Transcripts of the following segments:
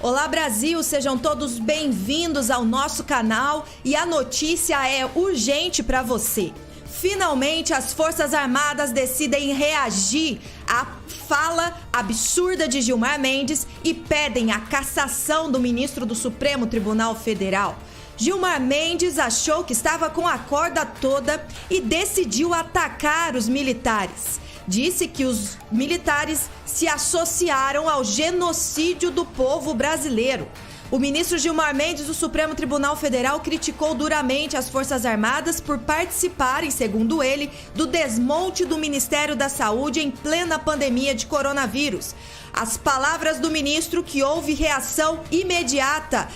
Olá Brasil, sejam todos bem-vindos ao nosso canal e a notícia é urgente para você. Finalmente as Forças Armadas decidem reagir à fala absurda de Gilmar Mendes e pedem a cassação do ministro do Supremo Tribunal Federal. Gilmar Mendes achou que estava com a corda toda e decidiu atacar os militares. Disse que os militares se associaram ao genocídio do povo brasileiro. O ministro Gilmar Mendes do Supremo Tribunal Federal criticou duramente as Forças Armadas por participarem, segundo ele, do desmonte do Ministério da Saúde em plena pandemia de coronavírus. As palavras do ministro, que houve reação imediata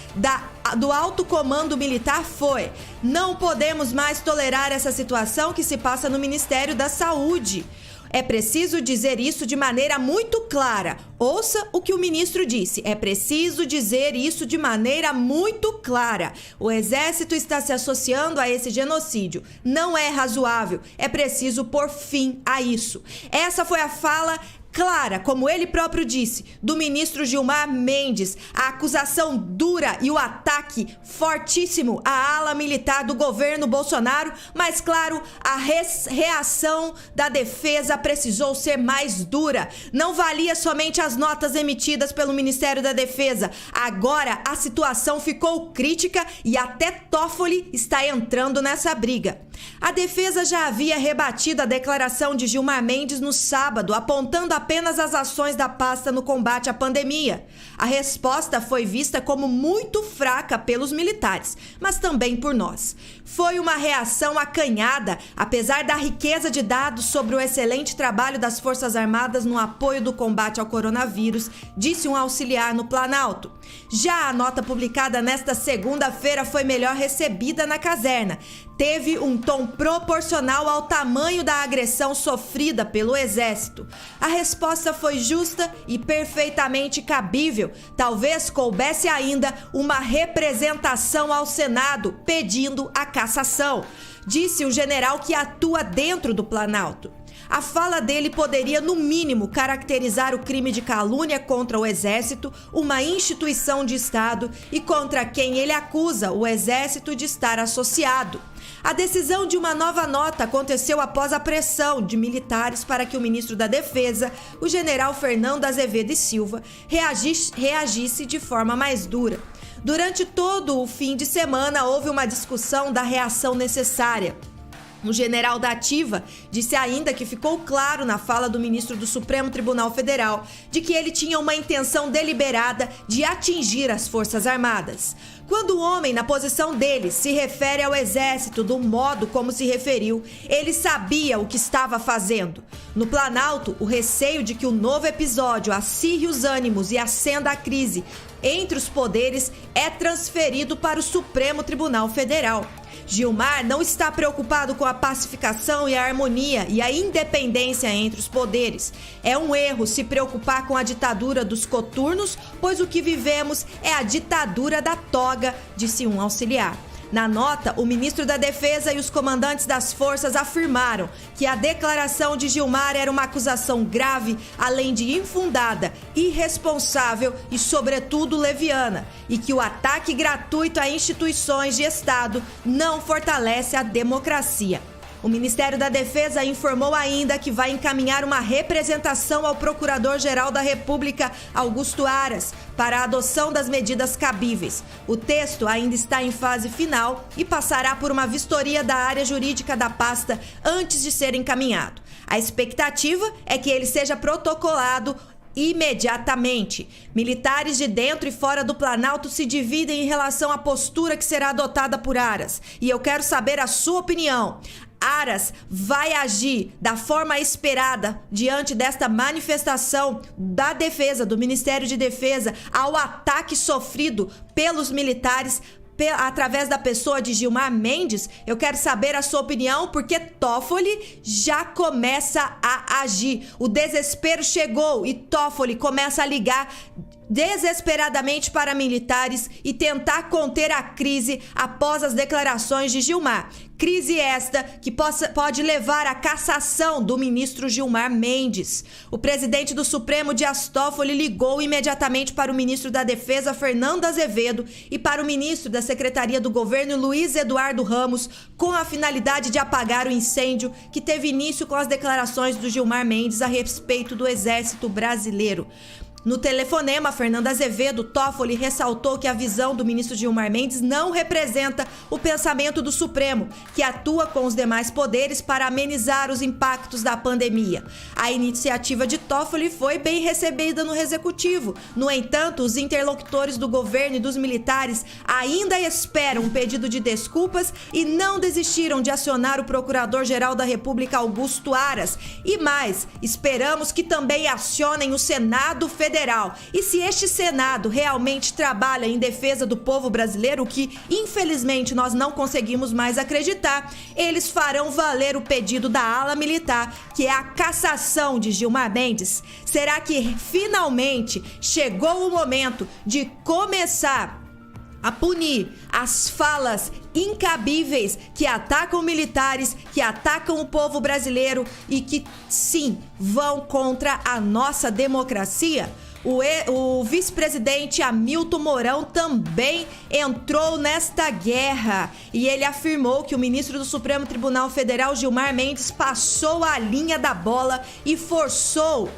do alto comando militar, foi: não podemos mais tolerar essa situação que se passa no Ministério da Saúde. É preciso dizer isso de maneira muito clara. Ouça o que o ministro disse. É preciso dizer isso de maneira muito clara. O Exército está se associando a esse genocídio. Não é razoável. É preciso pôr fim a isso. Essa foi a fala clara, como ele próprio disse, do ministro Gilmar Mendes. A acusação dura e o ataque fortíssimo à ala militar do governo Bolsonaro, mas claro, a reação da defesa precisou ser mais dura. Não valia somente as notas emitidas pelo Ministério da Defesa. Agora a situação ficou crítica e até Toffoli está entrando nessa briga. A defesa já havia rebatido a declaração de Gilmar Mendes no sábado, apontando apenas as ações da pasta no combate à pandemia. A resposta foi vista como muito fraca pelos militares, mas também por nós. Foi uma reação acanhada, apesar da riqueza de dados sobre o excelente trabalho das Forças Armadas no apoio do combate ao coronavírus, disse um auxiliar no Planalto. Já a nota publicada nesta segunda-feira foi melhor recebida na caserna. Teve um tom proporcional ao tamanho da agressão sofrida pelo Exército. A resposta foi justa e perfeitamente cabível. Talvez coubesse ainda uma representação ao Senado pedindo a cassação, disse o general que atua dentro do Planalto. A fala dele poderia, no mínimo, caracterizar o crime de calúnia contra o Exército, uma instituição de Estado, e contra quem ele acusa o Exército de estar associado. A decisão de uma nova nota aconteceu após a pressão de militares para que o ministro da Defesa, o general Fernando Azevedo e Silva, reagisse de forma mais dura. Durante todo o fim de semana, houve uma discussão da reação necessária. O general da Ativa disse ainda que ficou claro na fala do ministro do Supremo Tribunal Federal de que ele tinha uma intenção deliberada de atingir as Forças Armadas. Quando o homem, na posição dele, se refere ao Exército do modo como se referiu, ele sabia o que estava fazendo. No Planalto, o receio de que o novo episódio acirre os ânimos e acenda a crise entre os poderes é transferido para o Supremo Tribunal Federal. Gilmar não está preocupado com a pacificação e a harmonia e a independência entre os poderes. É um erro se preocupar com a ditadura dos coturnos, pois o que vivemos é a ditadura da toga, disse um auxiliar. Na nota, o ministro da Defesa e os comandantes das forças afirmaram que a declaração de Gilmar era uma acusação grave, além de infundada, irresponsável e, sobretudo, leviana, e que o ataque gratuito a instituições de Estado não fortalece a democracia. O Ministério da Defesa informou ainda que vai encaminhar uma representação ao Procurador-Geral da República, Augusto Aras, para a adoção das medidas cabíveis. O texto ainda está em fase final e passará por uma vistoria da área jurídica da pasta antes de ser encaminhado. A expectativa é que ele seja protocolado imediatamente. Militares de dentro e fora do Planalto se dividem em relação à postura que será adotada por Aras. E eu quero saber a sua opinião. Aras vai agir da forma esperada diante desta manifestação da defesa, do Ministério de Defesa, ao ataque sofrido pelos militares através da pessoa de Gilmar Mendes? Eu quero saber a sua opinião, porque Toffoli já começa a agir. O desespero chegou e Toffoli começa a ligar desesperadamente paramilitares e tentar conter a crise após as declarações de Gilmar. Crise esta que pode levar à cassação do ministro Gilmar Mendes. O presidente do Supremo, Dias Toffoli, ligou imediatamente para o ministro da Defesa, Fernando Azevedo, e para o ministro da Secretaria do Governo, Luiz Eduardo Ramos, com a finalidade de apagar o incêndio que teve início com as declarações do Gilmar Mendes a respeito do Exército Brasileiro. No telefonema, Fernando Azevedo, Toffoli ressaltou que a visão do ministro Gilmar Mendes não representa o pensamento do Supremo, que atua com os demais poderes para amenizar os impactos da pandemia. A iniciativa de Toffoli foi bem recebida no Executivo. No entanto, os interlocutores do governo e dos militares ainda esperam um pedido de desculpas e não desistiram de acionar o Procurador-Geral da República, Augusto Aras. E mais, esperamos que também acionem o Senado Federal. E se este Senado realmente trabalha em defesa do povo brasileiro, o que infelizmente nós não conseguimos mais acreditar, eles farão valer o pedido da ala militar, que é a cassação de Gilmar Mendes. Será que finalmente chegou o momento de começar a punir as falas incabíveis que atacam militares, que atacam o povo brasileiro e que, sim, vão contra a nossa democracia? O vice-presidente Hamilton Mourão também entrou nesta guerra e ele afirmou que o ministro do Supremo Tribunal Federal, Gilmar Mendes, passou a linha da bola e forçou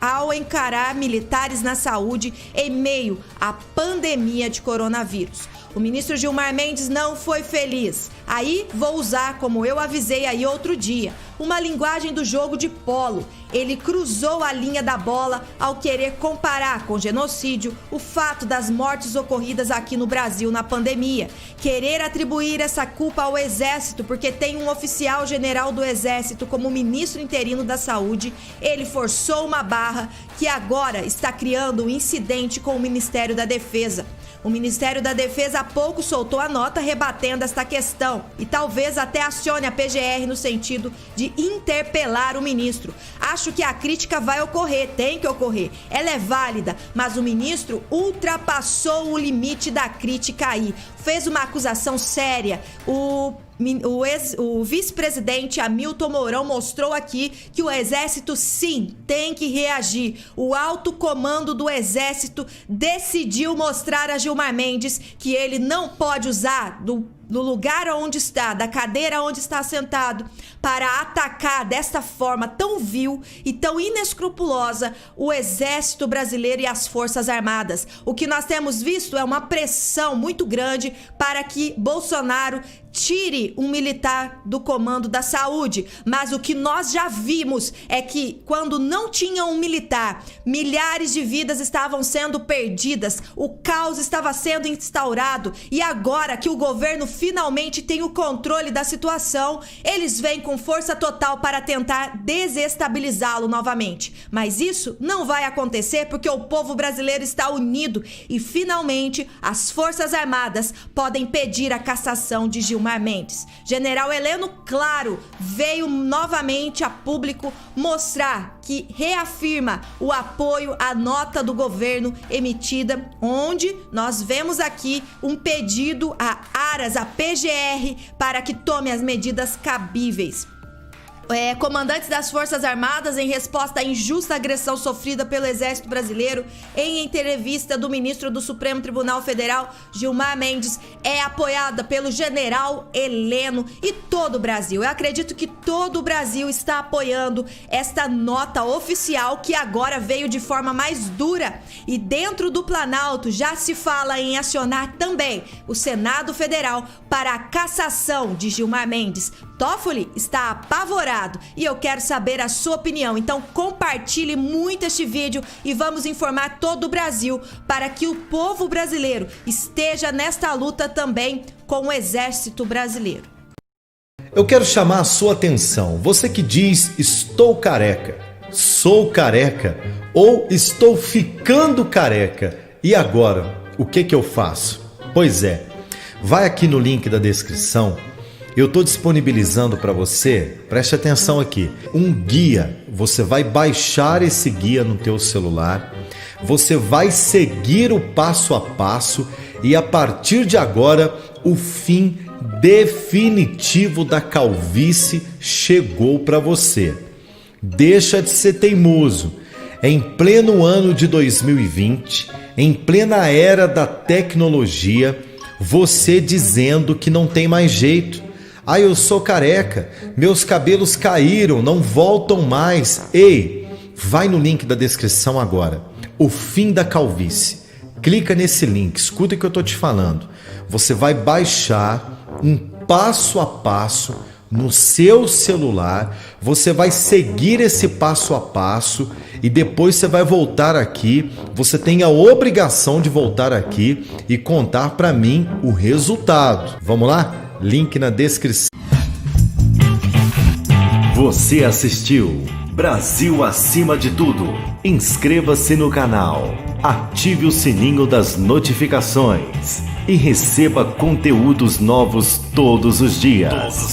ao encarar militares na saúde em meio à pandemia de coronavírus. O ministro Gilmar Mendes não foi feliz. Aí vou usar, como eu avisei aí outro dia, uma linguagem do jogo de polo. Ele cruzou a linha da bola ao querer comparar com genocídio o fato das mortes ocorridas aqui no Brasil na pandemia. Querer atribuir essa culpa ao Exército porque tem um oficial general do Exército como ministro interino da Saúde. Ele forçou uma barra que agora está criando um incidente com o Ministério da Defesa. O Ministério da Defesa há pouco soltou a nota rebatendo esta questão e talvez até acione a PGR no sentido de interpelar o ministro. Acho que a crítica vai ocorrer, tem que ocorrer. Ela é válida, mas o ministro ultrapassou o limite da crítica aí. Fez uma acusação séria. O vice-presidente Hamilton Mourão mostrou aqui que o Exército, sim, tem que reagir. O alto comando do Exército decidiu mostrar a Gilmar Mendes que ele não pode usar do lugar onde está, da cadeira onde está sentado, para atacar desta forma tão vil e tão inescrupulosa o Exército Brasileiro e as Forças Armadas. O que nós temos visto é uma pressão muito grande para que Bolsonaro tire um militar do comando da saúde. Mas o que nós já vimos é que quando não tinha um militar, milhares de vidas estavam sendo perdidas, o caos estava sendo instaurado e agora que o governo finalmente tem o controle da situação, eles vêm com força total para tentar desestabilizá-lo novamente. Mas isso não vai acontecer porque o povo brasileiro está unido e finalmente as Forças Armadas podem pedir a cassação de Gilmar Mendes. General Heleno, claro, veio novamente a público mostrar que reafirma o apoio à nota do governo emitida, onde nós vemos aqui um pedido a Aras, a PGR, para que tome as medidas cabíveis. Comandantes das Forças Armadas, em resposta à injusta agressão sofrida pelo Exército Brasileiro, em entrevista do ministro do Supremo Tribunal Federal, Gilmar Mendes, é apoiada pelo general Heleno e todo o Brasil. Eu acredito que todo o Brasil está apoiando esta nota oficial que agora veio de forma mais dura. E dentro do Planalto já se fala em acionar também o Senado Federal para a cassação de Gilmar Mendes. Toffoli está apavorado e eu quero saber a sua opinião. Então compartilhe muito este vídeo e vamos informar todo o Brasil para que o povo brasileiro esteja nesta luta também com o Exército Brasileiro. Eu quero chamar a sua atenção. Você que diz estou careca, sou careca ou estou ficando careca. E agora, o que eu faço? Pois é, vai aqui no link da descrição. Eu estou disponibilizando para você, preste atenção aqui, um guia. Você vai baixar esse guia no teu celular, você vai seguir o passo a passo e a partir de agora o fim definitivo da calvície chegou para você. Deixa de ser teimoso. Em pleno ano de 2020, em plena era da tecnologia, você dizendo que não tem mais jeito. Ah, eu sou careca, meus cabelos caíram, não voltam mais. Ei, vai no link da descrição agora. O fim da calvície. Clica nesse link, escuta o que eu estou te falando. Você vai baixar um passo a passo no seu celular, você vai seguir esse passo a passo e depois você vai voltar aqui. Você tem a obrigação de voltar aqui e contar para mim o resultado. Vamos lá? Link na descrição. Você assistiu Brasil Acima de Tudo. Inscreva-se no canal, ative o sininho das notificações e receba conteúdos novos todos os dias.